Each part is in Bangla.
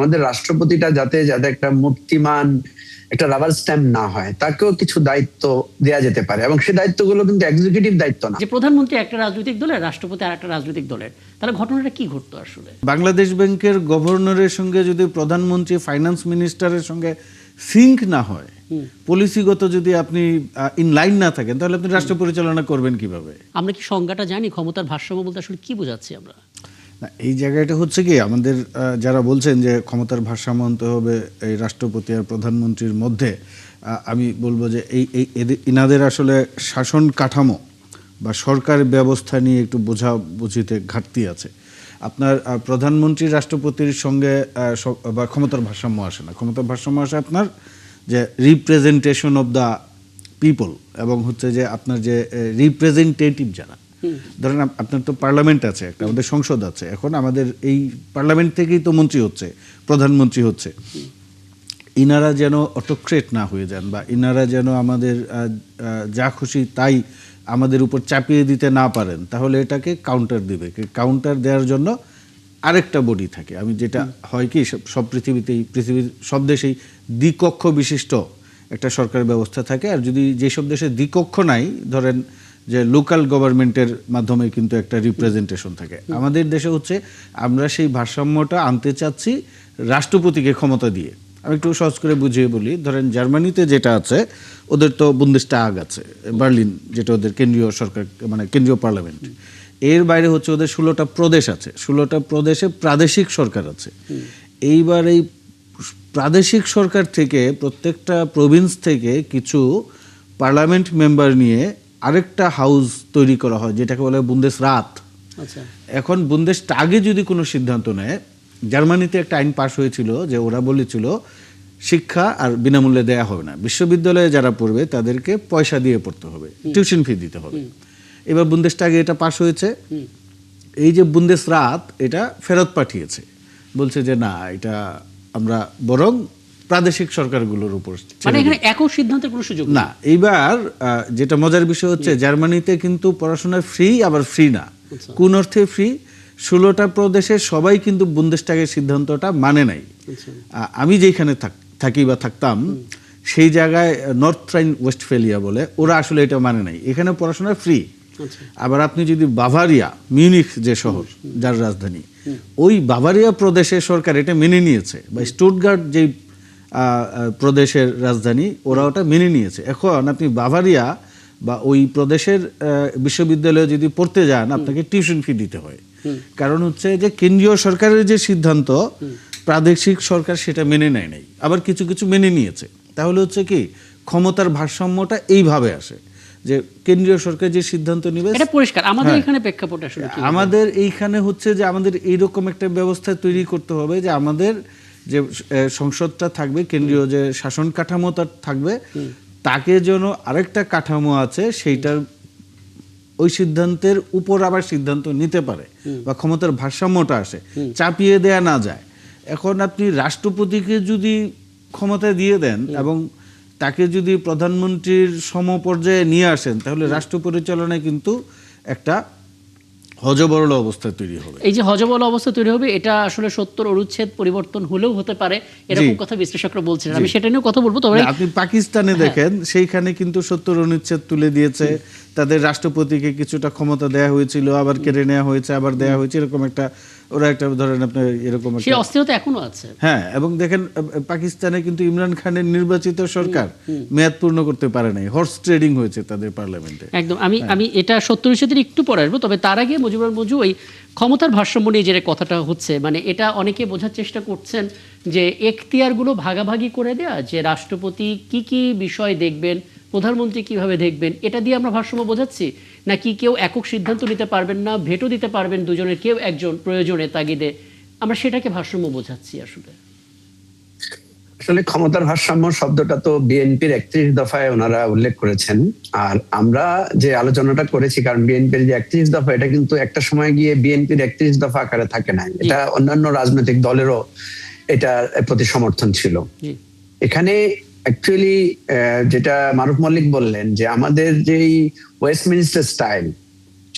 আমাদের রাষ্ট্রপতিটা যাতে একটা মূর্তিমান একটা রাবার স্ট্যাম্প না হয়, তাকেও কিছু দায়িত্ব দেয়া যেতে পারে, এবং সেই দায়িত্বগুলো কিন্তু এক্সিকিউটিভ দায়িত্ব না। যে প্রধানমন্ত্রী একটা রাজনৈতিক দলের, রাষ্ট্রপতি আর একটা রাজনৈতিক দলের, তাহলে ঘটনাটা কি ঘটতো আসলে? বাংলাদেশ ব্যাংকের গভর্নরের সঙ্গে যদি প্রধানমন্ত্রী ফাইন্যান্স মিনিস্টারের সঙ্গে সিঙ্ক না হয়, পলিসিগত যদি আপনি ইন লাইন না থাকেন, তাহলে আপনি রাষ্ট্র পরিচালনা করবেন কিভাবে? আমরা কি সংজ্ঞাটা জানি? ক্ষমতার ভারসাম্য বলতে আসলে কি বোঝাচ্ছি আমরা? না, এই জায়গাটা হচ্ছে কি, আমাদের যারা বলছেন যে ক্ষমতার ভারসাম্য আনতে হবে এই রাষ্ট্রপতি আর প্রধানমন্ত্রীর মধ্যে, আমি বলবো যে ইনাদের আসলে শাসন কাঠামো বা সরকার ব্যবস্থা নিয়ে একটু বোঝাবুঝিতে ঘাটতি আছে। আপনার প্রধানমন্ত্রী রাষ্ট্রপতির সঙ্গে বা ক্ষমতার ভারসাম্য আসে না। ক্ষমতার ভারসাম্য আসে আপনার যে রিপ্রেজেন্টেশন অফ দ্য পিপল, এবং হচ্ছে যে আপনার যে রিপ্রেজেন্টেটিভ যারা, ধরেন আপনার তো পার্লামেন্ট আছে, একটা আমাদের সংসদ আছে, এখন আমাদের এই পার্লামেন্ট থেকেই তো মন্ত্রী হচ্ছে, প্রধানমন্ত্রী হচ্ছে। ইনারা যেন অটোক্রেট না হয়ে যান, বা ইনারা যেন আমাদের যা খুশি তাই আমাদের উপর চাপিয়ে দিতে না পারেন, তাহলে এটাকে কাউন্টার দিবে। কাউন্টার দেওয়ার জন্য আরেকটা বডি থাকে। আমি যেটা হয় কি, সব পৃথিবীর সব দেশেই দ্বিকক্ষ বিশিষ্ট একটা সরকার ব্যবস্থা থাকে। আর যদি যেসব দেশে দ্বিকক্ষ নাই, ধরেন যে লোকাল গভর্নমেন্টের মাধ্যমে কিন্তু একটা রিপ্রেজেন্টেশন থাকে। আমাদের দেশে হচ্ছে আমরা সেই ভারসাম্যটা আনতে চাচ্ছি রাষ্ট্রপতিকে ক্ষমতা দিয়ে। আমি একটু সহজ করে বুঝিয়ে বলি, ধরেন জার্মানিতে যেটা আছে, ওদের তো বুন্দেসটাগ আছে, বার্লিন, যেটা ওদের কেন্দ্রীয় সরকার, মানে কেন্দ্রীয় পার্লামেন্ট। এর বাইরে হচ্ছে ওদের 16টা প্রদেশ আছে, 16টা প্রদেশে প্রাদেশিক সরকার আছে। এইবার এই প্রাদেশিক সরকার থেকে, প্রত্যেকটা প্রভিন্স থেকে কিছু পার্লামেন্ট মেম্বার নিয়ে আরেকটা হাউস তৈরি করা হয়, যেটাকে বলে বুন্দেসরাত। এখন বুন্দেসটাগে যদি কোনো সিদ্ধান্ত নেয়, জার্মানিতে একটা আইন পাশ হয়েছিল যে ওরা বলেছিল শিক্ষা আর বিনামূল্যে দেয়া হবে না, বিশ্ববিদ্যালয়ে যারা পড়বে তাদেরকে পয়সা দিয়ে পড়তে হবে, টিউশন ফি দিতে হবে। এবার বুন্দেসটাগে এটা পাশ হয়েছে, এই যে বুন্দেসরাত এটা ফেরত পাঠিয়েছে, বলছে যে না, এটা আমরা বরং প্রাদেশিক সরকারগুলোর উপর, মানে এখানে একক সিদ্ধান্তের কোনো সুযোগ না। এইবার যেটা মজার বিষয় হচ্ছে, জার্মানিতে কিন্তু পড়াশোনা ফ্রি, আবার ফ্রি না। কোন অর্থে ফ্রি? 16টা প্রদেশে সবাই কিন্তু বুন্দেসটাগের সিদ্ধান্তটা মানে নাই। আমি যেখানে থাকি বা থাকতাম, সেই জায়গায় নর্থ রাইন ওয়েস্টফেলিয়া বলে, ওরা আসলে এটা মানে নাই, এখানে পড়াশোনা ফ্রি। আবার আপনি যদি বাভারিয়া, মিউনিখ যে শহর, যার রাজধানী, ওই বাভারিয়া প্রদেশের সরকার এটা মেনে নিয়েছে, বা স্টুটগার্ট যে প্রদেশের রাজধানী, ওরা ওটা মেনে নিয়েছে। এখন আপনি বাভারিয়া বা ওই প্রদেশের বিশ্ববিদ্যালয়ে যদি পড়তে যান, আপনাকে টিউশন ফি দিতে হয়। কারণ হচ্ছে যে কেন্দ্রীয় সরকারের যে সিদ্ধান্ত, প্রাদেশিক সরকার সেটা মেনে নেয় নাই, আবার কিছু কিছু মেনে নিয়েছে। তাহলে হচ্ছে কি, ক্ষমতার ভারসাম্যটা এইভাবে আসে যে কেন্দ্রীয় সরকার যে সিদ্ধান্ত নেবে, এটা পরিষ্কার। আমাদের এখানে প্রেক্ষাপট আসলে কি? আমাদের এইখানে হচ্ছে যে আমাদের এইরকম একটা ব্যবস্থা তৈরি করতে হবে যে আমাদের যে সংসদটা থাকবে, কেন্দ্রীয় যে শাসন কাঠামোটা থাকবে, তাকে যেন আরেকটা কাঠামো আছে, সেইটার ওই সিদ্ধান্তের উপর আবার সিদ্ধান্ত নিতে পারে, বা ক্ষমতার ভারসাম্যটা আসে, চাপিয়ে দেয়া না যায়। এখন আপনি রাষ্ট্রপতিকে যদি ক্ষমতা দিয়ে দেন এবং তাকে যদি প্রধানমন্ত্রীর সমপর্যায়ে নিয়ে আসেন, তাহলে রাষ্ট্র পরিচালনায় কিন্তু একটা হযবরল অবস্থা তৈরি হবে। এই যে হযবরল অবস্থা তৈরি হবে, এটা আসলে 70 অনুচ্ছেদ পরিবর্তন হলেও হতে পারে, এরকম কথা বিশ্লেষকরা বলছেন। আমি সেটা নিয়েও কথা বলবো। তবে আপনি পাকিস্তানে দেখেন, সেইখানে কিন্তু 70 অনুচ্ছেদ তুলে দিয়েছে, তাদের রাষ্ট্রপতিকে কিছুটা ক্ষমতা দেয়া হয়েছিল, আবার কেড়ে নেওয়া হয়েছে, আবার দেয়া হয়েছে, এরকম একটা, ওরা একটা, ধরেন আপনার এরকম সেই অস্থিরতা এখনো আছে। হ্যাঁ, এবং দেখেন পাকিস্তানে কিন্তু ইমরান খানের নির্বাচিত সরকার মেয়াদ পূর্ণ করতে পারে নাই, হর্স ট্রেডিং হয়েছে তাদের পার্লামেন্টে। একদম। আমি এটা 70 অনুচ্ছেদের একটু পরে আসবো। তবে তার আগে মুজিবুর মঞ্জু, ওই ক্ষমতার ভারসাম্য নিয়ে যে কথাটা হচ্ছে, মানে এটা অনেকে বোঝার চেষ্টা করছেন যে এখতিয়ারগুলো ভাগাভাগি করে দেয়া, যে রাষ্ট্রপতি কি কি বিষয় দেখবেন, প্রধানমন্ত্রী কিভাবে দেখবেন, এটা দিয়ে আমরা ভারসাম্য বোঝাচ্ছি, নাকি কেউ একক সিদ্ধান্ত নিতে পারবেন না, ভেটো দিতে পারবেন দুজনের কেউ একজন প্রয়োজনে তাগিদে, আমরা সেটাকে ভারসাম্য বোঝাচ্ছি? আসলে ক্ষমতার ভারসাম্য শব্দটা তো বিএনপির 31 দফায় ওনারা উল্লেখ করেছেন। আর আমরা যে আলোচনাটা করেছি, কারণ বিএনপির যে 31 দফা, এটা কিন্তু একটা সময় গিয়ে বিএনপির 31 দফা আকারে থাকে না, এটা অন্যান্য রাজনৈতিক দলেরও এটার প্রতি সমর্থন ছিল। এখানে অ্যাকচুয়ালি যেটা মারুফ মল্লিক বললেন, যে আমাদের যেই ওয়েস্টমিনিস্টার স্টাইল,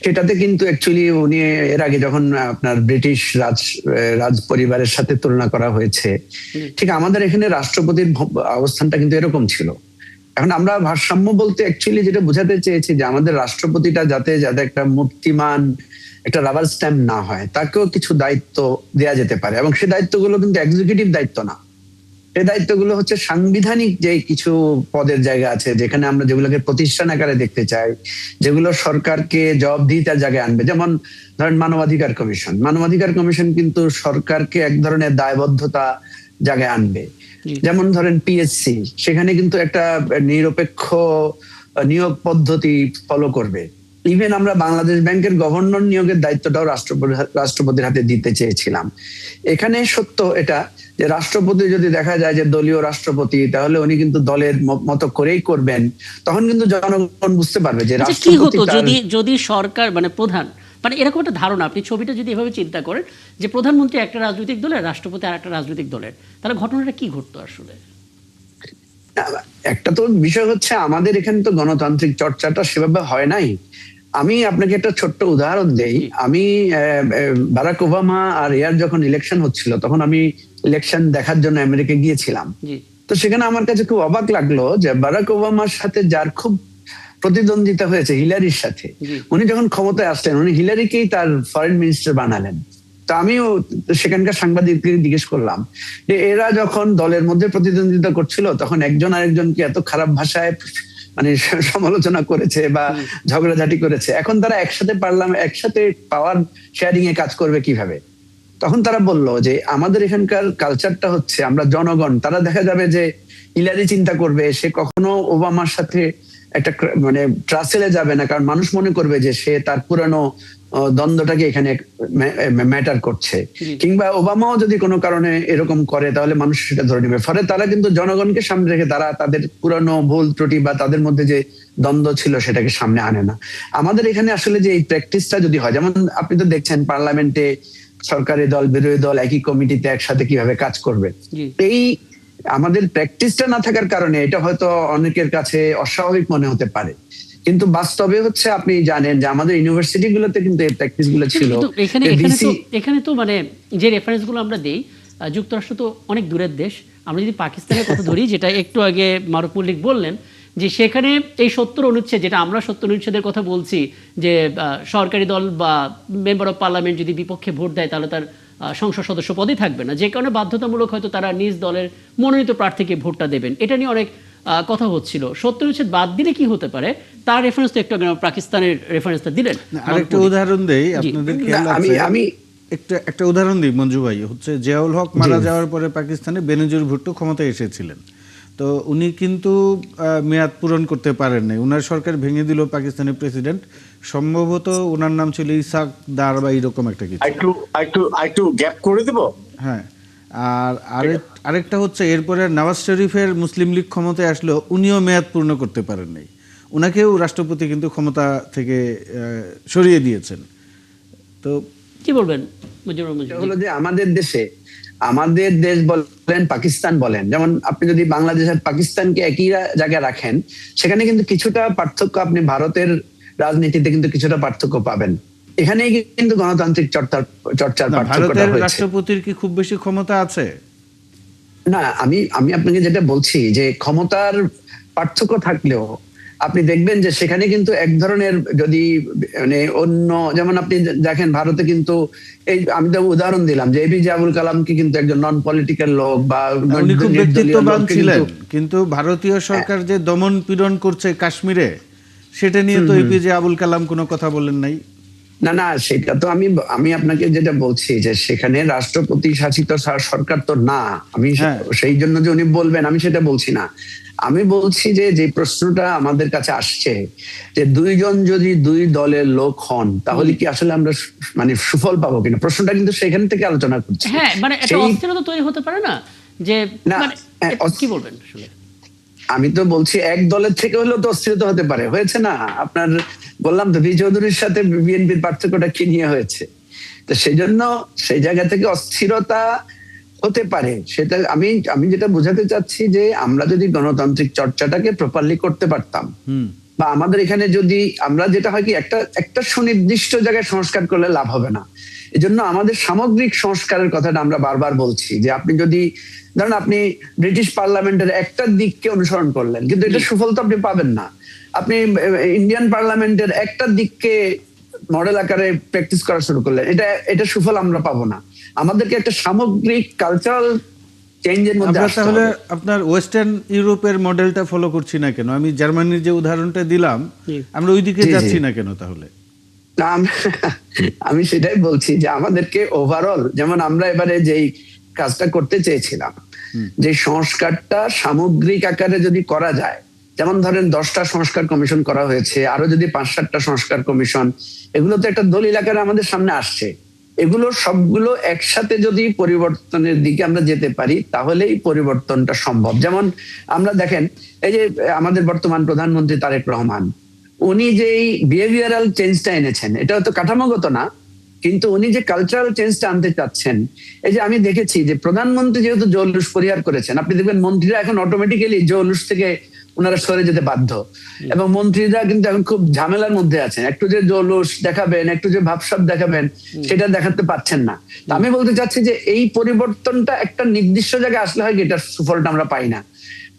সেটাতে কিন্তু অ্যাকচুয়ালি উনি এর আগে যখন আপনার ব্রিটিশ রাজ পরিবারের সাথে তুলনা করা হয়েছে, ঠিক আমাদের এখানে রাষ্ট্রপতির অবস্থানটা কিন্তু এরকম ছিল। এখন আমরা ভারসাম্য বলতে অ্যাকচুয়ালি যেটা বোঝাতে চেয়েছি যে আমাদের রাষ্ট্রপতিটা যাতে একটা মূর্তিমান, একটা রাবার স্ট্যাম্প না হয়, তাকেও কিছু দায়িত্ব দেয়া যেতে পারে, এবং সেই দায়িত্বগুলো কিন্তু এক্সিকিউটিভ দায়িত্ব না। এই দায়িত্বগুলো হচ্ছে সাংবিধানিক যে কিছু পদের জায়গা আছে, যেখানে আমরা যেগুলোকে প্রতিষ্ঠান আকারে দেখতে চাই, যেগুলো সরকারকে জবাবদিহিতার জায়গায় আনবে। যেমন ধরেন মানবাধিকার কমিশন কিন্তু সরকারকে এক ধরনের দায়বদ্ধতা জায়গায় আনবে। যেমন ধরেন পিএসসি, সেখানে কিন্তু একটা নিরপেক্ষ নিয়োগ পদ্ধতি ফলো করবে। ইভেন আমরা বাংলাদেশ ব্যাংকের গভর্নর নিয়োগের দায়িত্বটাও রাষ্ট্রপতির হাতে দিতে চেয়েছিলাম। এখানে সত্য এটা যে রাষ্ট্রপতি যদি দেখা যায় যে দলীয় রাষ্ট্রপতি, তাহলে উনি কিন্তু দলের মতো করেই করবেন। তখন কিন্তু জনগণ বুঝতে পারবে যে কি হতো যদি সরকার মানে প্রধান, মানে এরকম একটা ধারণা, আপনি ছবিটা যদি এভাবে চিন্তা করেন যে প্রধানমন্ত্রী একটা রাজনৈতিক দলের, রাষ্ট্রপতি আর একটা রাজনৈতিক দলের, তাহলে ঘটনাটা কি ঘটতো আসলে? একটা তো বিষয় হচ্ছে আমাদের এখানে তো গণতান্ত্রিক চর্চাটা সেভাবে হয় নাই। আমি আপনাকে একটা ছোট্ট উদাহরণ দেই। আমি বারাক ওবামা আর এয়ার যখন ইলেকশন হচ্ছিল, তখন আমি ইলেকশন দেখার জন্য আমেরিকা গিয়েছিলাম। তো সেখানে আমার কাছে খুব অবাক লাগলো যে বারাক ওবামার সাথে যার খুব প্রতিদ্বন্দ্বিতা হয়েছে, হিলারির সাথে, উনি যখন ক্ষমতায় আসলেন, উনি হিলারিকেই তার ফরেন মিনিস্টার বানালেন। তো আমিও সেখানকার সাংবাদিককে জিজ্ঞেস করলাম যে এরা যখন দলের মধ্যে প্রতিদ্বন্দ্বিতা করছিল, তখন একজন আরেকজনকে এত খারাপ ভাষায় মানে সমালোচনা করেছে বা ঝগড়াঝাটি করেছে, এখন তারা একসাথে পাওয়ার শেয়ারিং এ কাজ করবে কিভাবে? তখন তারা বলল যে আমাদের এখানকার কালচারটা হচ্ছে আমরা জনগণ, তারা দেখা যাবে যে হিলারি চিন্তা করবে, সে কখনো ওবামার সাথে একটা মানে ট্রাসেলে যাবে না, কারণ মানুষ মনে করবে যে সে তার পুরানো দ্বন্দ্বটাকে এখানে ম্যাটার করছে। কিংবা ওবামাও যদি কোনো কারণে এরকম করে, তাহলে মানুষ সেটা ধরে নেবে। ফলে তারা কিন্তু জনগণকে সামনে রেখে তারা তাদের পুরানো ভুল ত্রুটি বা তাদের মধ্যে যে দ্বন্দ্ব ছিল সেটাকে সামনে আনে না। আমাদের এখানে আসলে যে এই প্র্যাকটিসটা যদি হয়, যেমন আপনি তো দেখছেন পার্লামেন্টে সরকারি দল বিরোধী দল একই কমিটিতে একসাথে কিভাবে কাজ করবে, এই আমাদের প্র্যাকটিসটা না থাকার কারণে এটা হয়তো অনেকের কাছে অস্বাভাবিক মনে হতে পারে, কিন্তু বাস্তবে হচ্ছে আপনি জানেন যে আমাদের ইউনিভার্সিটি গুলোতে কিন্তু এই প্র্যাকটিস গুলো ছিল। এখানে তো মানে যে রেফারেন্স গুলো আমরা দেই, যুক্তরাষ্ট্র তো অনেক দূরের দেশ। আমরা যদি পাকিস্তানের কথা ধরি, যেটা একটু আগে মারুফ মল্লিক বললেন, যে সেখানে এই 70 অনুচ্ছেদ, যেটা আমরা 70 অনুচ্ছেদের কথা বলছি, যে সরকারি দল বা মেম্বার অফ পার্লামেন্ট যদি বিপক্ষে ভোট দেয়, তাহলে তার সংসদ সদস্য পদে থাকবে না, যে কারণে বাধ্যতামূলক হয়তো তারা নিজ দলের মনোনীত প্রার্থীকে ভোটটা দেবেন। এটা নিয়ে অনেক কথা হচ্ছিল। 70 অনুচ্ছেদ বাদ দিলে কি হতে পারে, তার রেফারেন্স তো একটু পাকিস্তানের রেফারেন্সটা দিলেন। আরেকটা উদাহরণ দেই, আপনাদের খেয়াল আছে, আমি একটা উদাহরণ দিই মঞ্জু ভাই, হচ্ছে জিয়াউল হক মারা যাওয়ার পরে পাকিস্তানে বেনজির ভুট্টো ক্ষমতায় এসেছিলেন। তো উনি কিন্তু মেয়াদ পূরণ করতে পারেন নাই, উনার সরকার ভেঙে দিল পাকিস্তানের প্রেসিডেন্ট, সম্ভবত ওনার নাম ছিল ইসাক দার বা এরকম একটা কিছু। একটু গ্যাপ করে দেব। হ্যাঁ, আর আরেকটা হচ্ছে এরপরে নওয়াজ শরীফের মুসলিম লীগ ক্ষমতায় আসলো, উনিও মেয়াদ পূর্ণ করতে পারেন নাই, উনাকেও রাষ্ট্রপতি কিন্তু ক্ষমতা থেকে সরিয়ে দিয়েছেন। তো কি বলবেন হলো যে আমাদের দেশ বলেন, পাকিস্তান বলেন, যেমন আপনি যদি বাংলাদেশ আর পাকিস্তানকে একই জায়গায় রাখেন, সেখানে কিন্তু কিছুটা পার্থক্য, আপনি ভারতের রাজনীতিতে কিন্তু কিছুটা পার্থক্য পাবেন। এখানেই কিন্তু গণতান্ত্রিক চর্চার ভারতের রাষ্ট্রপতির কি খুব বেশি ক্ষমতা আছে? না, আমি আপনাকে যেটা বলছি যে ক্ষমতার পার্থক্য থাকলেও আপনি দেখবেন যে সেখানে কিন্তু এক ধরনের, যদি মানে অন্য, যেমন আপনি দেখেন ভারতে কিন্তু এই, আমি তো উদাহরণ দিলাম যে এপিজে আবুল কালামকে কিন্তু একজন নন পলিটিক্যাল লোক বা উনি খুব ব্যক্তিত্ববান ছিলেন, কিন্তু ভারতীয় সরকার যে দমন পীড়ন করছে কাশ্মীরে, সেটা নিয়ে তো এপিজে আবুল কালাম কোনো কথা বলেন নাই। না, সেটা তো আমি আপনাকে যেটা বলছি যে সেখানে রাষ্ট্রপতি শাসিত সরকার তো না, আমি সেই জন্য যে উনি বলবেন আমি সেটা বলছি না। আমি বলছি যে প্রশ্নটা আমাদের কাছে আসছে যে দুইজন যদি দুই দলের লোক হন, তাহলে কি আসলে আমরা মানে সুফল পাবো কিনা, প্রশ্নটা কিন্তু সেখান থেকে আলোচনা করছি। হ্যাঁ, মানে একটা অস্থিরতা তৈরি হতে পারে না, যে কি বলবেন আসলে? আমি তো বলছি এক দলের থেকে হলেও তো অস্থিরতা হতে পারে, হয়েছে না আপনার, বললাম তো বি চৌধুরীর সাথে বিএনপির পার্থক্যটা কি নিয়ে হয়েছে। তো সেই জন্য সেই জায়গা থেকে অস্থিরতা হতে পারে, সেটা আমি যেটা বোঝাতে চাচ্ছি যে আমরা যদি গণতান্ত্রিক চর্চাটাকে প্রপারলি করতে পারতাম, বা আমাদের এখানে যদি আমরা যেটা হয় কি একটা সুনির্দিষ্ট জায়গায় সংস্কার করলে লাভ হবে না। এজন্য আমাদের সামগ্রিক সংস্কারের কথাটা আমরা বারবার বলছি যে আপনি যদি ধরেন আপনি ব্রিটিশ পার্লামেন্টের একটা দিককে অনুসরণ করলেন, কিন্তু এটা সুফল তো আপনি পাবেন না। আপনি ইন্ডিয়ান পার্লামেন্টের একটা দিককে মডেল আকারে প্র্যাকটিস করা শুরু করলেন, এটা সুফল আমরা পাবো না। আমাদেরকে একটা সামগ্রিক কালচারাল চেঞ্জের মধ্যে আমরা আসতে তাহলে হবে। আপনার ওয়েস্টার্ন ইউরোপের মডেলটা ফলো করছি না কেন? আমি জার্মানির যে উদাহরণটা দিলাম, আমরা ওই দিকে জি, জি। যাচ্ছি না কেন তাহলে? না, আমি সেটাই বলছি যে আমাদেরকে ওভারঅল, যেমন আমরা এবারে যেই কাজটা করতে চেয়েছিলাম, যে সংস্কারটা সামগ্রিক আকারে যদি করা যায়, যেমন ধরেন 10টা সংস্কার কমিশন করা হয়েছে, আরো যদি 5-7টা সংস্কার কমিশন, এগুলো তো একটা দলিল আকারে আমাদের সামনে আসছে। এগুলো সবগুলো একসাথে যদি পরিবর্তনের দিকে আমরা যেতে পারি, তাহলেই পরিবর্তনটা সম্ভব। যেমন আমরা দেখেন, এই যে আমাদের বর্তমান প্রধানমন্ত্রী তারেক রহমান, উনি যে বিহেভিয়ারাল চেঞ্জটা এনেছেন, এটা তো কাঠামোগত না, কিন্তু উনি যে কালচারাল চেঞ্জটা আনতে চাচ্ছেন, এই যে আমি দেখেছি যে প্রধানমন্ত্রী যেহেতু জৌলুস পরিহার করেছেন, আপনি দেখবেন মন্ত্রীরা এখন অটোমেটিক্যালি জৌলুস থেকে ওনারা সরে যেতে বাধ্য, এবং মন্ত্রীরা কিন্তু এখন খুব ঝামেলার মধ্যে আছেন। একটু যে জৌলুস দেখাবেন, একটু যে ভাবসাব দেখাবেন, সেটা দেখাতে পারছেন না। তো আমি বলতে চাচ্ছি যে এই পরিবর্তনটা একটা নির্দিষ্ট জায়গায় আসলে হয় কি, এটার সুফলটা আমরা পাই না।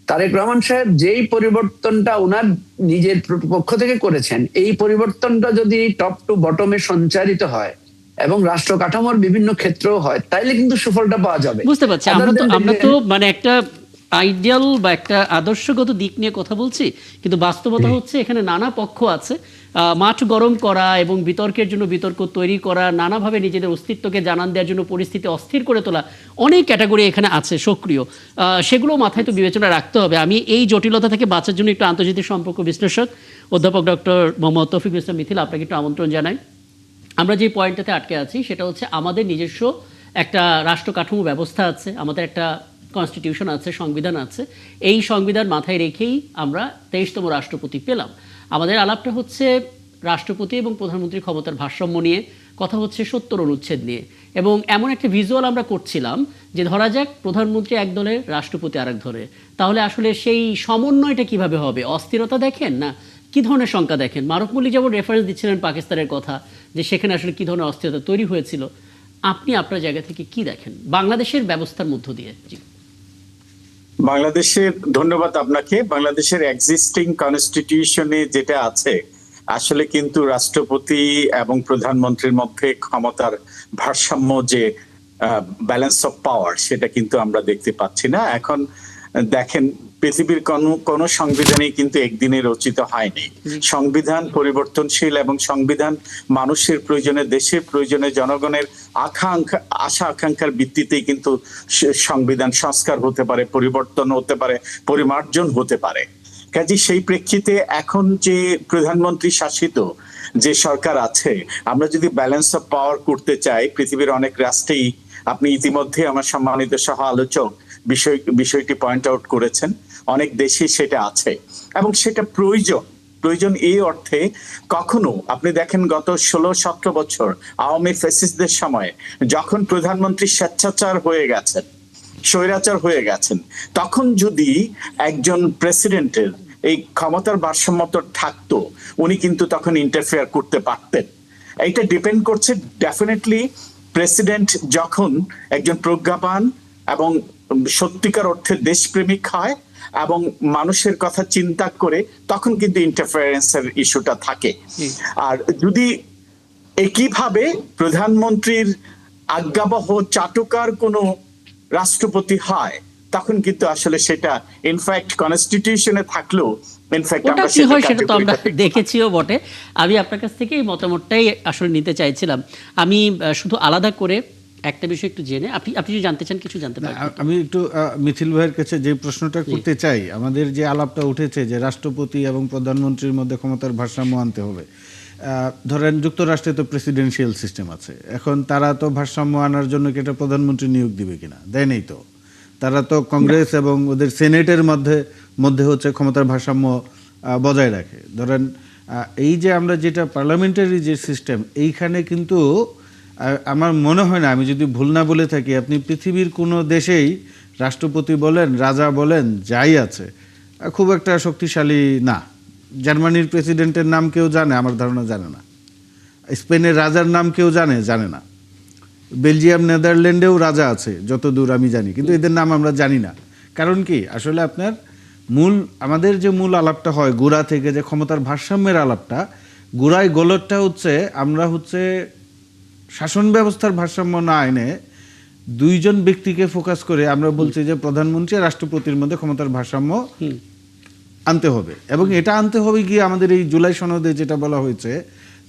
তারেক রহমান সাহেব যেই পরিবর্তনটা ওনার নিজের পক্ষ থেকে করেছেন, এই পরিবর্তনটা যদি টপ টু বটমে সঞ্চারিত হয় এবং রাষ্ট্র কাঠামোর বিভিন্ন ক্ষেত্রেও হয়, তাইলে কিন্তু সুফলটা পাওয়া যাবে। বুঝতে পারছি। আমরা তো মানে একটা আইডিয়াল বা একটা আদর্শগত দিক নিয়ে কথা বলছি, কিন্তু বাস্তবতা হচ্ছে এখানে নানা পক্ষ আছে। মাঠ গরম করা এবং বিতর্কের জন্য বিতর্ক তৈরি করা, নানাভাবে নিজেদের অস্তিত্বকে জানান দেওয়ার জন্য পরিস্থিতি অস্থির করে তোলা, অনেক ক্যাটাগরি এখানে আছে সক্রিয়। সেগুলো মাথায় তো বিবেচনা রাখতে হবে। আমি এই জটিলতা থেকে বাঁচার জন্য একটু আন্তর্জাতিক সম্পর্ক বিশ্লেষক অধ্যাপক ডক্টর মোহাম্মদ তৌফিকুল ইসলাম মিথিল, আপনাকে একটু আমন্ত্রণ জানাই। আমরা যে পয়েন্টটাতে আটকে আছি সেটা হচ্ছে আমাদের নিজস্ব একটা রাষ্ট্র কাঠামো ব্যবস্থা আছে, আমাদের একটা কনস্টিটিউশন আছে, সংবিধান আছে। এই সংবিধান মাথায় রেখেই আমরা 23তম রাষ্ট্রপতি পেলাম। আমাদের আলাপটা হচ্ছে রাষ্ট্রপতি এবং প্রধানমন্ত্রীর ক্ষমতার ভারসাম্য নিয়ে, কথা হচ্ছে 70 অনুচ্ছেদ নিয়ে, এবং এমন একটা ভিজুয়াল আমরা করছিলাম যে ধরা যাক প্রধানমন্ত্রী এক দলের, রাষ্ট্রপতি আরেক দলের, তাহলে আসলে সেই সমন্বয়টা কিভাবে হবে? অস্থিরতা দেখেন না কি ধরনের শঙ্কা দেখেন? মারুফ মল্লিক যেমন রেফারেন্স দিচ্ছিলেন পাকিস্তানের কথা, যে সেখানে আসলে কি ধরনের অস্থিরতা তৈরি হয়েছিল, আপনি আপনার জায়গা থেকে কি দেখেন বাংলাদেশের ব্যবস্থার মধ্য দিয়ে? জি, বাংলাদেশের ধন্যবাদ আপনাকে। বাংলাদেশের এক্সিস্টিং কনস্টিটিউশনে যেটা আছে, আসলে কিন্তু রাষ্ট্রপতি এবং প্রধানমন্ত্রীর মধ্যে ক্ষমতার ভারসাম্য, যে ব্যালেন্স অফ পাওয়ার, সেটা কিন্তু আমরা দেখতে পাচ্ছি না। এখন দেখেন, পৃথিবীর কোন সংবিধানই কিন্তু একদিনে রচিত হয়নি। সংবিধান পরিবর্তনশীল, এবং সংবিধান মানুষের প্রয়োজনে, দেশের প্রয়োজনে, জনগণের আশা আকাঙ্ক্ষার ভিত্তিতেই কিন্তু সংবিধান সংস্কার হতে পারে, পরিবর্তন হতে পারে, পরিমার্জন হতে পারে। কাজে সেই প্রেক্ষিতে এখন যে প্রধানমন্ত্রী শাসিত যে সরকার আছে, আমরা যদি ব্যালেন্স অফ পাওয়ার করতে চাই, পৃথিবীর অনেক রাষ্ট্রেই, আপনি ইতিমধ্যে আমার সম্মানিত সহ আলোচক বিষয়টি পয়েন্ট আউট করেছেন, অনেক দেশে সেটা আছে এবং সেটা প্রয়োজন এই অর্থে, কখনো আপনি দেখেন গত 16-17 বছর আওয়ামী ফ্যাসিস্টদের সময় যখন প্রধানমন্ত্রী স্বেচ্ছাচার হয়ে গেছেন, স্বৈরাচার হয়ে গেছেন, তখন যদি একজন প্রেসিডেন্টের এই ক্ষমতার ভারসাম্যতা থাকতো, উনি কিন্তু তখন ইন্টারফেয়ার করতে পারতেন। এইটা ডিপেন্ড করছে ডেফিনেটলি প্রেসিডেন্ট যখন একজন প্রজ্ঞাবান এবং সত্যিকার অর্থে দেশপ্রেমিক হয় এবং মানুষের কথা চিন্তা করে, তখন কিন্তু ইন্টারফারেন্সের ইস্যুটা থাকে। আর যদি একইভাবে প্রধানমন্ত্রীর আজ্ঞাবহ চাটুকার কোনো রাষ্ট্রপতি হয়, তখন কিন্তু আসলে সেটা ইনফ্যাক্ট কনস্টিটিউশনে থাকলেও ইনফ্যাক্ট ওটা কি হয় সেটা তো আমরা দেখেছিও বটে। আমি আপনার কাছ থেকে এই মতামতটাই আসলে নিতে চাইছিলাম। আমি শুধু আলাদা করে একটা বিষয় একটু জেনে, আপনি যদি জানতে চান কিছু জানতে পারেন। আমি একটু মিথিল ভাইয়ের কাছে যে প্রশ্নটা করতে চাই, আমাদের যে আলাপটা উঠেছে যে রাষ্ট্রপতি এবং প্রধানমন্ত্রীর মধ্যে ক্ষমতার ভারসাম্য আনতে হবে, ধরেন যুক্তরাষ্ট্রে তো প্রেসিডেন্সিয়াল সিস্টেম আছে, এখন তারা তো ভারসাম্য আনার জন্য কি এটা প্রধানমন্ত্রী নিয়োগ দিবে কিনা? দেয় নেই তো। তারা তো কংগ্রেস এবং ওদের সেনেটের মধ্যে হচ্ছে ক্ষমতার ভারসাম্য বজায় রাখে। ধরেন এই যে আমরা যেটা পার্লামেন্টারি যে সিস্টেম, এইখানে কিন্তু আমার মনে হয় না, আমি যদি ভুল না বলে থাকি, আপনি পৃথিবীর কোনো দেশেই রাষ্ট্রপতি বলেন, রাজা বলেন, যাই আছে, খুব একটা শক্তিশালী না। জার্মানির প্রেসিডেন্টের নাম কেউ জানে? আমার ধারণা জানে না। স্পেনের রাজার নাম কেউ জানে না। বেলজিয়াম নেদারল্যান্ডেও রাজা আছে যতদূর আমি জানি, কিন্তু এদের নাম আমরা জানি না। কারণ কি, আসলে আপনার আমাদের যে মূল আলাপটা হয় গোড়া থেকে, যে ক্ষমতার ভারসাম্যের আলাপটা, গোড়ায় গলতটা হচ্ছে আমরা শাসন ব্যবস্থার ভারসাম্য না এনে দুইজন ব্যক্তিকে ফোকাস করে আমরা বলছি যে প্রধানমন্ত্রী আর রাষ্ট্রপতির মধ্যে ক্ষমতার ভারসাম্য আনতে হবে। এবং এটা আনতে হবে গিয়ে আমাদের এই জুলাই সনদে যেটা বলা হয়েছে,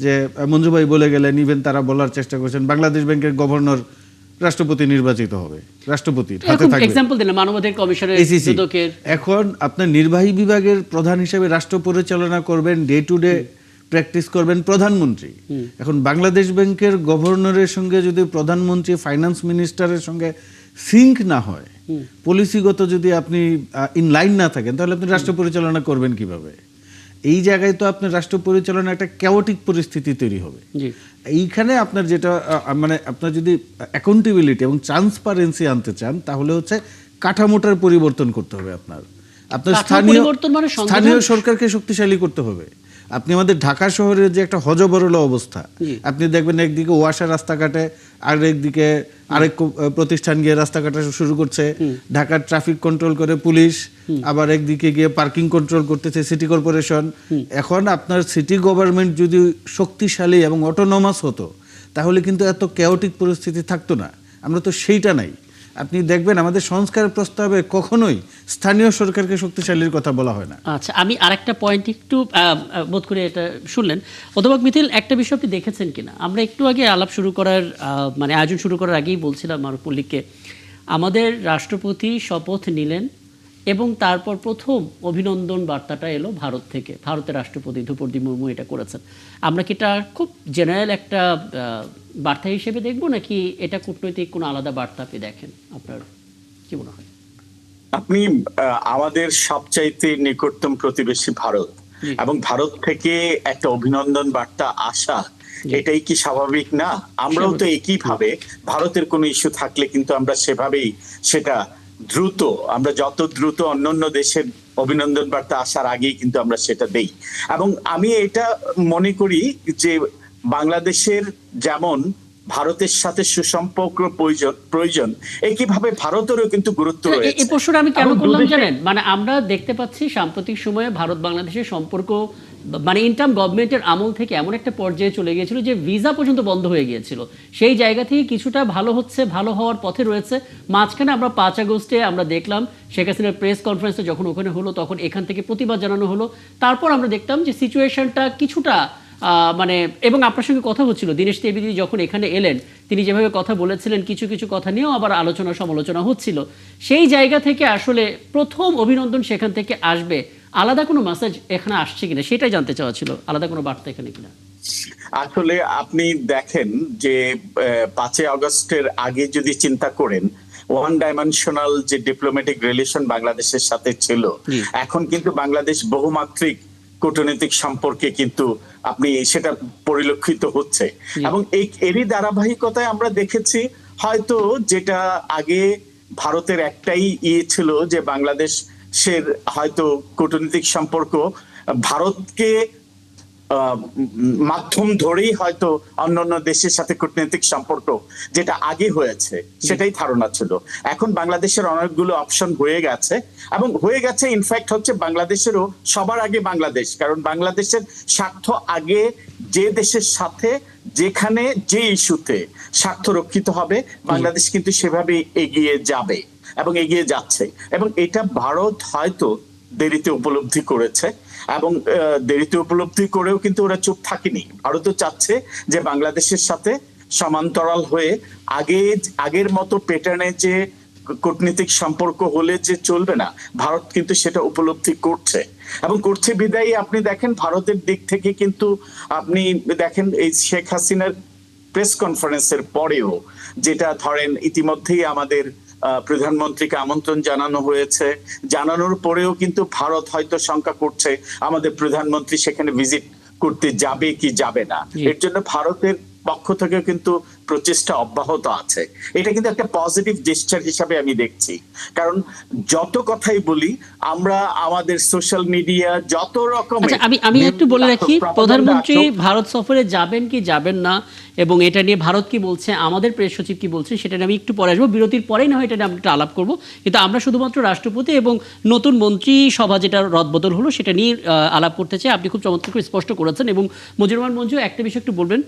যে মঞ্জু ভাই বলে গেলেন, ইভেন তারা বলার চেষ্টা করছেন বাংলাদেশ ব্যাংকের গভর্নর রাষ্ট্রপতি নির্বাচিত হবে, রাষ্ট্রপতির হাতে থাকবে। এক্সাম্পল দিন, মানবাধিকার কমিশনের দুদকের। এখন আপনার নির্বাহী বিভাগের প্রধান হিসেবে রাষ্ট্র পরিচালনা করবেন, ডে টু ডে প্র্যাকটিস করবেন প্রধানমন্ত্রী। এখন বাংলাদেশ ব্যাংকের গভর্নরের সঙ্গে যদি প্রধানমন্ত্রী ফাইন্যান্স মিনিস্টারের সঙ্গে সিঙ্ক না হয়, পলিসিগত যদি আপনি ইন লাইন না থাকেন, তাহলে আপনি রাষ্ট্র পরিচালনা করবেন কিভাবে? এই জায়গায় তো আপনার রাষ্ট্র পরিচালনা একটা ক্যাওটিক পরিস্থিতি তৈরি হবে। এইখানে আপনার যেটা মানে আপনার যদি অ্যাকাউন্টেবিলিটি এবং ট্রান্সপারেন্সি আনতে চান, তাহলে কাঠামোটার পরিবর্তন করতে হবে। আপনার স্থানীয় সরকারকে শক্তিশালী করতে হবে। আপনি আমাদের ঢাকা শহরের যে একটা হজবরল অবস্থা, আপনি দেখবেন একদিকে ওয়াসা রাস্তাঘাটে, আর একদিকে আরেক প্রতিষ্ঠান গিয়ে রাস্তা কাটা শুরু করছে, ঢাকার ট্রাফিক কন্ট্রোল করে পুলিশ, আবার একদিকে গিয়ে পার্কিং কন্ট্রোল করতেছে সিটি কর্পোরেশন। এখন আপনার সিটি গভর্নমেন্ট যদি শক্তিশালী এবং অটোনমাস হতো, তাহলে কিন্তু এত ক্যাওটিক পরিস্থিতি থাকতো না। আমরা তো সেইটা নাই। আপনি দেখবেন আমাদের সংস্কার প্রস্তাবে কখনোই স্থানীয় সরকারকে শক্তিশালীর কথা বলা হয় না। আচ্ছা, আমি আরেকটা পয়েন্ট একটু বোধ করে এটা শুনলেন অধ্যাপক মিথিল, একটা বিষয় আপনি দেখেছেন কিনা, আমরা একটু আগে আলাপ শুরু করার মানে আয়োজন শুরু করার আগেই বলছিলাম মারুফ মল্লিককে, আমাদের রাষ্ট্রপতি শপথ নিলেন এবং তারপর প্রথম অভিনন্দন বার্তাটা এলো ভারত থেকে। ভারতের রাষ্ট্রপতি দ্রৌপদী মুর্মু এটা করেছেন। আমরা কি এটা খুব জেনারেল একটা বার্তা হিসেবে দেখবো, নাকি এটা কূটনৈতিক কোনো আলাদা বার্তা আপনি দেখেন? আপনার কি মনে হয়? আপনি আমাদের সবচাইতে নিকটতম প্রতিবেশী ভারত, এবং ভারত থেকে একটা অভিনন্দন বার্তা আসা, এটাই কি স্বাভাবিক না? আমরাও তো একই ভাবে ভারতের কোনো ইস্যু থাকলে কিন্তু আমরা সেভাবেই সেটা দ্রুত, আমরা যত দ্রুত অন্যান্য দেশের অভিনন্দন বার্তা আসার আগেই কিন্তু আমরা সেটা দেই। এবং আমি এটা মনে করি যে বাংলাদেশের যেমন ভারতের সাথে সুসম্পর্ক প্রয়োজন, একইভাবে ভারতেরও কিন্তু গুরুত্ব রয়েছে। এই প্রশ্নটা আমি কেন করলাম জানেন, মানে আমরা দেখতে পাচ্ছি সাম্প্রতিক সময়ে ভারত বাংলাদেশের সম্পর্ক মানে ইন্টার্ম গভর্নমেন্টের আমল থেকে এমন একটা পর্যায়ে চলে গিয়েছিল যে ভিসা পর্যন্ত বন্ধ হয়ে গিয়েছিল। সেই জায়গা থেকে কিছুটা ভালো হচ্ছে, ভালো হওয়ার পথে রয়েছে। মাঝখানে আমরা 5 আগস্টে আমরা দেখলাম শেখ হাসিনার প্রেস কনফারেন্সে যখন ওখানে হলো, তখন এখান থেকে প্রতিবাদ জানানো হলো। তারপর আমরা দেখতাম যে সিচুয়েশনটা কিছুটা মানে, এবং আপনার সঙ্গে কথা হচ্ছিল দীনেশ ত্রিবেদী যখন এখানে এলেন, তিনি যেভাবে কথা বলেছিলেন, কিছু কিছু কথা নিয়েও আবার আলোচনা সমালোচনা হচ্ছিল। সেই জায়গা থেকে আসলে প্রথম অভিনন্দন সেখান থেকে আসবে, আলাদা কোনো মেসেজ এখানে আসছে কিনা সেটাই জানতে চাওয়া ছিল, আলাদা কোনো বার্তা এখানে কিনা। আসলে আপনি দেখেন যে 5 আগস্টের আগে যদি চিন্তা করেন, ওয়ান ডাইমেনশনাল যে ডিপ্লোম্যাটিক রিলেশন বাংলাদেশের সাথে ছিল, এখন কিন্তু বাংলাদেশ বহুমাত্রিক কূটনৈতিক সম্পর্কে কিন্তু আপনি সেটা পরিলক্ষিত হচ্ছে। এবং এরই ধারাবাহিকতায় আমরা দেখেছি হয়তো যেটা আগে ভারতের একটাই ছিল যে বাংলাদেশের হয়তো কূটনৈতিক সম্পর্ক ভারতকে মাধ্যম ধরেই হয়তো অন্যান্য দেশের সাথে কূটনৈতিক সম্পর্ক যেটা আগে হয়েছে সেটাই ধারণা ছিল। এখন বাংলাদেশের অনেকগুলো অপশন হয়ে গেছে, এবং হয়ে গেছে ইনফ্যাক্ট হচ্ছে বাংলাদেশেরও সবার আগে বাংলাদেশ, কারণ বাংলাদেশের স্বার্থ আগে যে দেশের সাথে যেখানে যে ইস্যুতে স্বার্থ রক্ষিত হবে বাংলাদেশ কিন্তু সেভাবে এগিয়ে যাবে এবং এগিয়ে যাচ্ছে। এবং এটা ভারত হয়তো দেরিতে উপলব্ধি করেছে, এবং দেরিতে উপলব্ধি করেও কিন্তু ওরা চুপ থাকেনি। ভারতও চাচ্ছে যে বাংলাদেশের সাথে সমান্তরাল হয়ে আগের মতো প্যাটার্নে যে কূটনৈতিক সম্পর্ক হলে যে চলবে না, ভারত কিন্তু সেটা উপলব্ধি করছে এবং করছে বিদায়ী আপনি দেখেন ভারতের দিক থেকে কিন্তু আপনি দেখেন এই শেখ হাসিনার প্রেস কনফারেন্সের পরেও যেটা ধরেন ইতিমধ্যেই আমাদের প্রধানমন্ত্রীকে আমন্ত্রণ জানানো হয়েছে, জানানোর পরেও কিন্তু ভারত হয়তো শঙ্কা করছে আমাদের প্রধানমন্ত্রী সেখানে ভিজিট করতে যাবে কি যাবে না। এর জন্য ভারতের পক্ষ থেকে কিন্তু প্রচেষ্টা অব্যাহত আছে। এটা কিন্তু একটা পজিটিভ জেস্চার হিসাবে আমি দেখছি। কারণ যত কথাই বলি আমরা, আমাদের সোশ্যাল মিডিয়া যত রকমের, আচ্ছা, আমি একটু বলে রাখি, প্রধানমন্ত্রী ভারত সফরে যাবেন কি যাবেন না, এবং এটা নিয়ে ভারত কি বলছে, আমাদের প্রেস সচিব কি বলছে, সেটা নিয়ে আমি একটু পরে আসবো, বিরতির পরেই না হয় এটা নিয়ে আমরা একটু আলাপ করবো। কিন্তু আমরা শুধুমাত্র রাষ্ট্রপতি এবং নতুন মন্ত্রী সভা যেটা রদবদল হলো সেটা নিয়ে আলাপ করতে চাই। আপনি খুব চমৎকার করে স্পষ্ট করেছেন। এবং মজিবুর রহমান মঞ্জু, একটা বিষয় একটু বলবেন,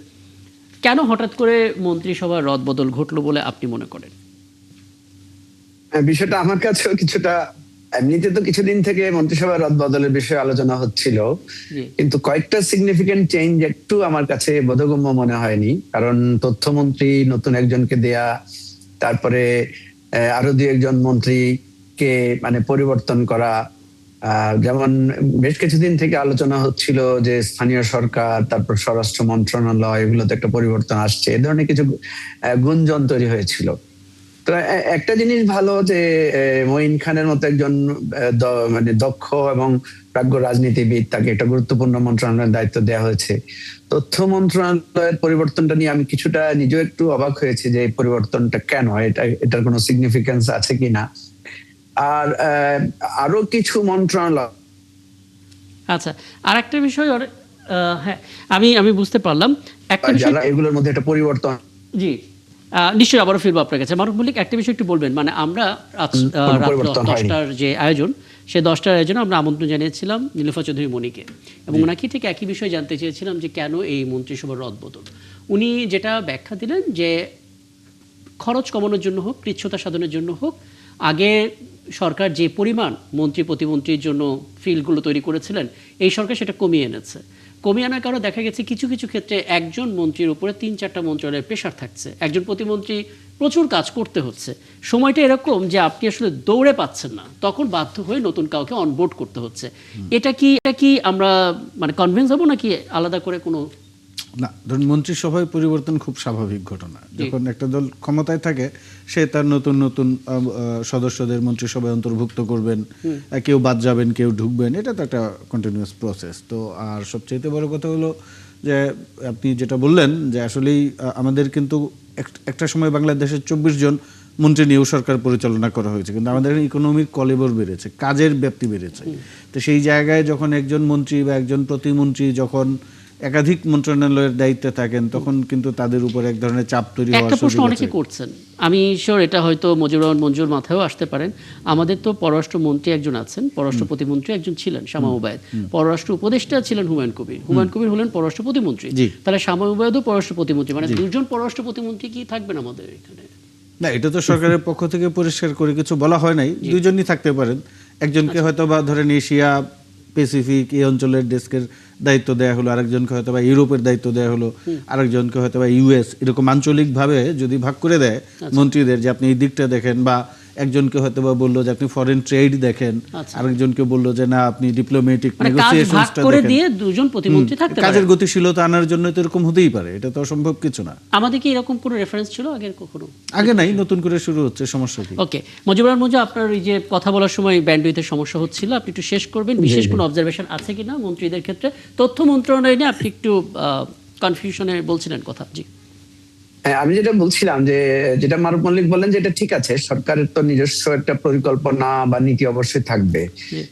কেন হঠাৎ করে মন্ত্রিসভার রদবদল ঘটলো বলে আপনি মনে করেন? বিষয়টা আমার কাছেও কিছুটা, এমনিতে তো কিছুদিন থেকে মন্ত্রিসভা রদবদলের বিষয়ে আলোচনা হচ্ছিল, জি। কিন্তু কয়েকটা সিগনিফিকেন্ট চেঞ্জ একটু আমার কাছে বোধগম্য মনে হয়নি। কারণ তথ্যমন্ত্রী নতুন একজনকে দেয়া, তারপরে আরো দুই একজন মন্ত্রীকে মানে পরিবর্তন করা, যেমন বেশ কিছুদিন থেকে আলোচনা হচ্ছিল যে স্থানীয় সরকার, তারপর স্বরাষ্ট্র মন্ত্রণালয়, এগুলোতে একটা পরিবর্তন আসছে, এ ধরনের কিছু গুঞ্জন তৈরি হয়েছিল। তো একটা জিনিস ভালো যে মঈন খানের মতো একজন মানে দক্ষ এবং প্রাজ্ঞ রাজনীতিবিদ, তাকে একটা গুরুত্বপূর্ণ মন্ত্রণালয়ের দায়িত্ব দেওয়া হয়েছে। তথ্য মন্ত্রণালয়ের পরিবর্তনটা নিয়ে আমি কিছুটা নিজেও একটু অবাক হয়েছি যে এই পরিবর্তনটা কেন, এটার কোনো সিগনিফিকেন্স আছে কিনা। আর আরো কিছু মন্ত্রণালয়, আচ্ছা, আর একটা বিষয় হ্যাঁ, আমি বুঝতে পারলাম একটা বিষয়। যারা এগুলোর মধ্যে একটা পরিবর্তন, জি, নিশ্চয়ই আবারও ফিরবো আপনার কাছে। মারুফ মল্লিক, একটা বিষয় একটু বলবেন, মানে আমরা রাত পরিবর্তন হয়নি। 10টার যে আয়োজন, সেই 10টার আয়োজনে আমরা আমন্ত্রণ জানিয়েছিলাম নীলুফা চৌধুরী মনিকে, এবং ওনাকে ঠিক একই বিষয় জানতে চেয়েছিলাম যে কেন এই মন্ত্রিসভার রদবদল। উনি যেটা ব্যাখ্যা দিলেন যে খরচ কমানোর জন্য হোক, কৃচ্ছতা সাধনের জন্য হোক, আগে সরকার যে পরিমাণ মন্ত্রী প্রতিমন্ত্রীর জন্য ফিল্ডগুলো তৈরি করেছিলেন, এই সরকার সেটা কমিয়ে এনেছে। কমিয়ে আনার কারণে দেখা গেছে কিছু কিছু ক্ষেত্রে একজন মন্ত্রীর উপরে 3-4টা মন্ত্রণালয়ের প্রেশার থাকছে, একজন প্রতিমন্ত্রী প্রচুর কাজ করতে হচ্ছে, সময়টা এরকম যে আপনি আসলে দৌড়ে পাচ্ছেন না, তখন বাধ্য হয়ে নতুন কাউকে অনবোর্ড করতে হচ্ছে। এটা কি আমরা মানে কনভিন্স হবো, নাকি আলাদা করে কোনো? না, ধরুন মন্ত্রিসভায় পরিবর্তন খুব স্বাভাবিক ঘটনা। যখন একটা দল ক্ষমতায় থাকে সে তার নতুন নতুন সদস্যদের মন্ত্রিসভায় অন্তর্ভুক্ত করবেন, কেউ বাদ যাবেন, কেউ ঢুকবেন, এটা তো একটা কন্টিনিউয়াস প্রসেস। তো আর সবচেয়ে বড় কথা হলো যে আপনি যেটা বললেন যে আসলেই আমাদের কিন্তু একটা সময় বাংলাদেশের 24 জন মন্ত্রী নিয়েও সরকার পরিচালনা করা হয়েছে, কিন্তু আমাদের ইকোনমিক কলেবর বেড়েছে, কাজের ব্যাপ্তি বেড়েছে। তো সেই জায়গায় যখন একজন মন্ত্রী বা একজন প্রতিমন্ত্রী যখন একাধিক মন্ত্রণালয়ের দায়িত্বে থাকেন, তখন কিন্তু তাদের উপর এক ধরনের চাপ তৈরি হওয়ার একটা প্রশ্ন সুযোগ অনেকে আছে। করছেন, আমি শিওর এটা হয়তো মজিবুর রহমান মঞ্জুর মাথায়ও আসতে পারেন। আমাদের তো পররাষ্ট্রমন্ত্রী একজন আছেন, পররাষ্ট্র প্রতিমন্ত্রী একজন ছিলেন শামা উবায়েদ, পররাষ্ট্র উপদেষ্টা ছিলেন হুমায়ুন কবির, হুমায়ুন কবির হলেন পররাষ্ট্র প্রতিমন্ত্রী, জি। তাহলে শামা উবায়েদও পররাষ্ট্র প্রতিমন্ত্রী, মানে দুজন পররাষ্ট্র প্রতিমন্ত্রী কি থাকবেন আমাদের এখানে? না, এটা তো সরকারের পক্ষ থেকে পরিষ্কার করে কিছু বলা হয় নাই। দুইজনই থাকতে পারেন, একজনকে হয়তো বা ধরেন এশিয়া প্যাসিফিক এই অঞ্চলের ডেস্কের দায়িত্ব দেওয়া হলো, আরেকজনকে হয়তো বা ইউরোপের দায়িত্ব দেওয়া হলো, আরেকজনকে হয়তো বা ইউএস, এরকম আঞ্চলিকভাবে যদি ভাগ করে দেয় মন্ত্রীদের যে আপনি এই দিকটা দেখেন, বা একজনকে হয়তো বা বললো যে আপনি ফরেন ট্রেড দেখেন, আরেকজনকে বললো যে না আপনি ডিপ্লোম্যাটিক মানে কাজ ভাগ নেগোসিয়েশনসটা করে দেখেন। দিয়ে দুজন প্রতিমন্ত্রী থাকতে কাজের পারে। গতিশীলতা আনার জন্য তো এরকম হতেই পারে, এটা তো অসম্ভব কিছু না। আমাদের কি এরকম কোনো রেফারেন্স ছিল আগের কখনো? আগে নাই, নতুন করে শুরু হচ্ছে, সমস্যা কি? ওকে, মজিবুর রহমান মঞ্জু, আপনার এই যে কথা বলার সময় ব্যান্ডউইথের সমস্যা হচ্ছিল, আপনি একটু শেষ করবেন। বিশেষ কোনো অবজারভেশন আছে কিনা মন্ত্রীদের ক্ষেত্রে? তথ্য মন্ত্রণালয় নিয়ে আপনি একটু কনফিউশনে বলছিলেন কথা। জি, আমি যেটা বলছিলাম যে যেটা মারুফ মল্লিক বললেন যে এটা ঠিক আছে, সরকারের তো নিজস্ব একটা পরিকল্পনা বা নীতি অবশ্যই থাকবে,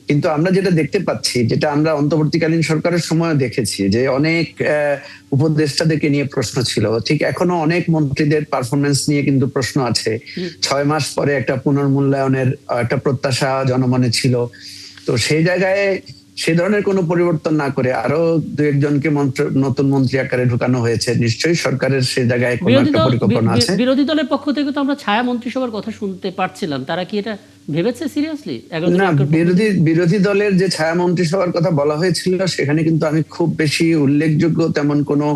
কিন্তু আমরা যেটা দেখতে পাচ্ছি, যেটা আমরা অন্তর্বর্তীকালীন সরকারের সময় দেখেছি, যে অনেক উপদেষ্টাদেরকে নিয়ে প্রশ্ন ছিল, ঠিক এখনো অনেক মন্ত্রীদের পারফরমেন্স নিয়ে কিন্তু প্রশ্ন আছে। 6 মাস পরে একটা পুনর্মূল্যায়নের একটা প্রত্যাশা জনমনে ছিল। তো সেই জায়গায় সে ধরনের কোনো পরিবর্তন না করে আরো 2-1জনকে নতুন মন্ত্রী আকারে ঢুকানো হয়েছে। নিশ্চয়ই সরকারের সে জায়গায় কোনো একটা পরিকল্পনা আছে। বিরোধী দলের পক্ষ থেকে তো আমরা ছায়া মন্ত্রিসভার কথা শুনতে পারছিলাম, তারা কি এটা ভেবেছে সিরিয়াসলি? না, বিরোধী দলের যে ছায়া মন্ত্রিসভার কথা বলা হয়েছিল সেখানে কিন্তু আমি খুব বেশি উল্লেখযোগ্য তেমন কোনো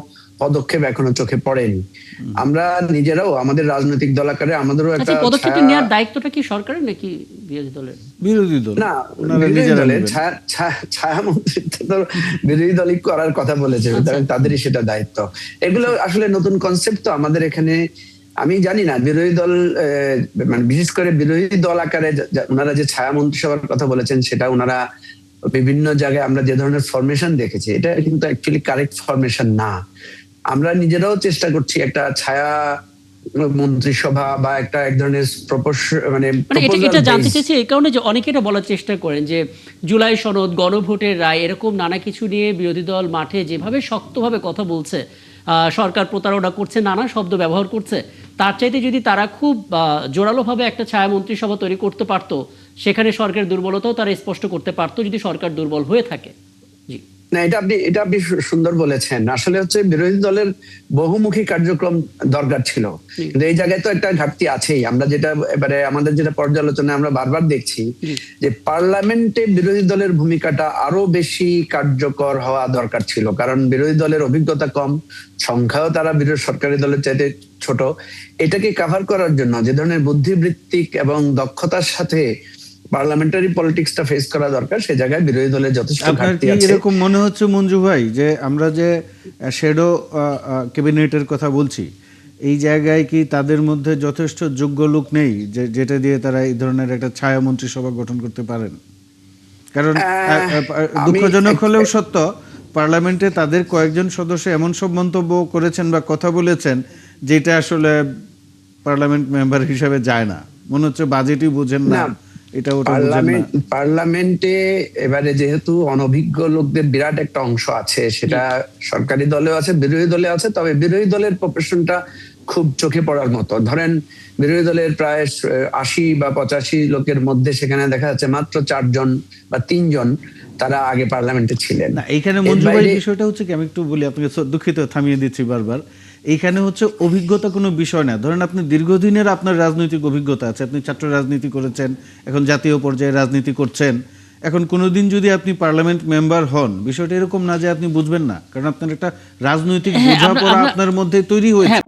পদক্ষেপ এখনো চোখে পড়েনি। আমরা নিজেরাও আমাদের রাজনৈতিক দল আকারে আমাদেরও একটা পদক্ষেপ নেওয়ার দায়িত্বটা কি সরকারের নাকি বিরোধী দলের? বিরোধী দল না, বিরোধী দলের ছায়া মন্ত্রিত্ব তো বিরোধী দলই করার কথা বলেছে, তাদেরই সেটা দায়িত্ব। এগুলো আসলে নতুন কনসেপ্ট তো আমাদের এখানে। আমি জানি না বিরোধী দল মানে বিশেষ করে বিরোধী দল আকারে ওনারা যে ছায়া মন্ত্রিসভার কথা বলেছেন, সেটা ওনারা বিভিন্ন জায়গায় আমরা যে ধরনের ফরমেশন দেখেছি, এটা কিন্তু অ্যাকচুয়ালি কারেক্ট ফরমেশন না। আমরা নিজেরাও চেষ্টা করছি একটা ছায়া মন্ত্রিসভা বা একটা এক ধরনের মানে এটা জানতে চাইছি এই কারণে যে অনেকে এটা বলার চেষ্টা করেন যে জুলাই সনদ, গণভোটের রায়, এরকম নানা কিছু নিয়ে বিরোধী দল মাঠে যেভাবে শক্তভাবে কথা বলছে, সরকার প্রতারণা করছে, নানা শব্দ ব্যবহার করছে, তার চাইতে যদি তারা খুব জোরালোভাবে একটা ছায়া মন্ত্রিসভা তৈরি করতে পারতো, সেখানে সরকারের দুর্বলতাও তারা স্পষ্ট করতে পারতো যদি সরকার দুর্বল হয়ে থাকে। জি না, এটা আপনি সুন্দর বলেছেন। আসলে হচ্ছে বিরোধী দলের বহুমুখী কার্যক্রম দরকার ছিল, কিন্তু এই জায়গায় তো একটা ঘাটতি আছেই। আমরা যেটা এবারে আমাদের যেটা পর্যালোচনায় আমরা বারবার দেখছি যে পার্লামেন্টে বিরোধী দলের ভূমিকাটা আরো বেশি কার্যকর হওয়া দরকার ছিল, কারণ বিরোধী দলের অভিজ্ঞতা কম, সংখ্যাও তারা বিরোধী সরকারি দলের চাইতে ছোট। এটাকে কভার করার জন্য যে ধরনের বুদ্ধিবৃত্তিক এবং দক্ষতার সাথে পার্লামেন্টারি পলিটিক্সটা ফেস করা দরকার, সে জায়গায় বিরোধী দলের যথেষ্ট আপনার ঘাটতি কি আছে। এরকম মনে হচ্ছে মঞ্জু ভাই যে আমরা যে শ্যাডো ক্যাবিনেটের কথা বলছি, এই জায়গায় কি তাদের মধ্যে যথেষ্ট যোগ্য লোক নেই যেটা দিয়ে তারা এই ধরনের একটা ছায়া মন্ত্রিসভা গঠন করতে পারেন? কারণ দুঃখজনক হলেও সত্য, পার্লামেন্টে তাদের কয়েকজন সদস্য এমন সব মন্তব্য করেছেন বা কথা বলেছেন যেটা আসলে পার্লামেন্ট মেম্বার হিসেবে যায় না। মনে হচ্ছে বাজেটই বুঝেন না, এটা ওটা বুঝেন না। পার্লামেন্টে এবারে যেহেতু অনভিজ্ঞ লোকদের বিরাট একটা অংশ আছে, সেটা সরকারি দলেও আছে, বিরোধী দলে আছে। তবে বিরোধী দলের প্রফেশনটা খুব চোখে পড়ার মতো। ধরেন বিরোধী দলের প্রায় 80 বা 85 লোকের মধ্যে সেখানে দেখা যাচ্ছে মাত্র 4 জন বা 3 জন তারা আগে পার্লামেন্টে ছিলেন। না, এইখানে মঞ্জু ভাই বিষয়টা হচ্ছে কি, আমি একটু বলি আপনাকে, দুঃখিত থামিয়ে দিচ্ছি বারবার। এইখানে হচ্ছে অভিজ্ঞতা কোনো বিষয় না। ধরেন আপনি দীর্ঘদিনের আপনার রাজনৈতিক অভিজ্ঞতা আছে, আপনি ছাত্র রাজনীতি করেছেন, এখন জাতীয় পর্যায়ে রাজনীতি করছেন। এখন কোনোদিন যদি আপনি পার্লামেন্ট মেম্বার হন, বিষয়টা এরকম না যে আপনি বুঝবেন না, কারণ আপনার একটা রাজনৈতিক বোঝাপড়া আপনার মধ্যে তৈরি হয়েছে।